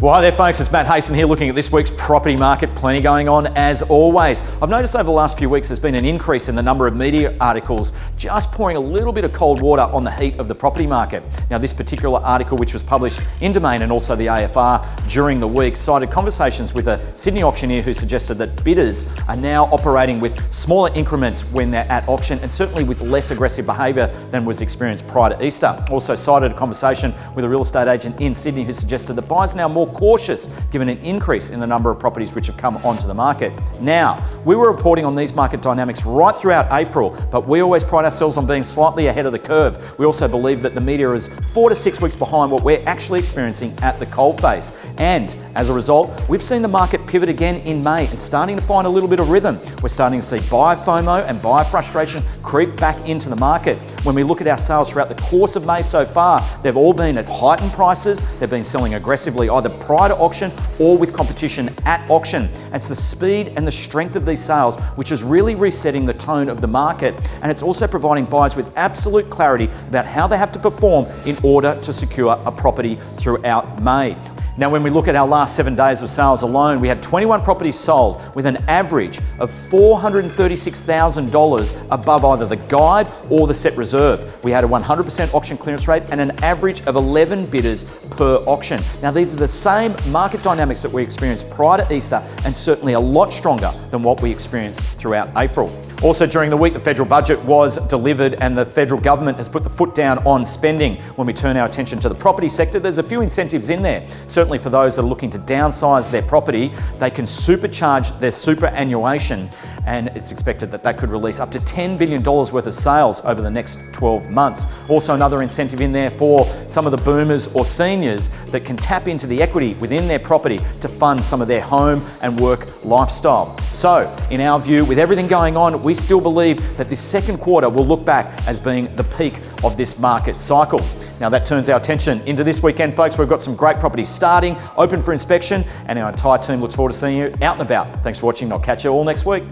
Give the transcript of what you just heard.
Well, hi there folks, it's Matt Hayson here looking at this week's property market. Plenty going on as always. I've noticed over the last few weeks there's been an increase in the number of media articles just pouring a little bit of cold water on the heat of the property market. Now this particular article, which was published in Domain and also the AFR during the week, cited conversations with a Sydney auctioneer who suggested that bidders are now operating with smaller increments when they're at auction and certainly with less aggressive behaviour than was experienced prior to Easter. Also cited a conversation with a real estate agent in Sydney who suggested that buyers are now more cautious given an increase in the number of properties which have come onto the market. Now, we were reporting on these market dynamics right throughout April, but we always pride ourselves on being slightly ahead of the curve. We also believe that the media is 4 to 6 weeks behind what we're actually experiencing at the coalface. And as a result, we've seen the market pivot again in May and starting to find a little bit of rhythm. We're starting to see buyer FOMO and buyer frustration creep back into the market. When we look at our sales throughout the course of May so far, they've all been at heightened prices. They've been selling aggressively either prior to auction or with competition at auction. And it's the speed and the strength of these sales which is really resetting the tone of the market, and it's also providing buyers with absolute clarity about how they have to perform in order to secure a property throughout May. Now, when we look at our last 7 days of sales alone, we had 21 properties sold with an average of $436,000 above either the guide or the set reserve. We had a 100% auction clearance rate and an average of 11 bidders per auction. Now, these are the same market dynamics that we experienced prior to Easter and certainly a lot stronger than what we experienced throughout April. Also during the week, the federal budget was delivered and the federal government has put the foot down on spending. When we turn our attention to the property sector, there's a few incentives in there. Certainly for those that are looking to downsize their property, they can supercharge their superannuation, and it's expected that that could release up to $10 billion worth of sales over the next 12 months. Also another incentive in there for some of the boomers or seniors that can tap into the equity within their property to fund some of their home and work lifestyle. So in our view, with everything going on, we still believe that this second quarter will look back as being the peak of this market cycle. Now that turns our attention into this weekend, folks. We've got some great properties starting, open for inspection, and our entire team looks forward to seeing you out and about. Thanks for watching. I'll catch you all next week.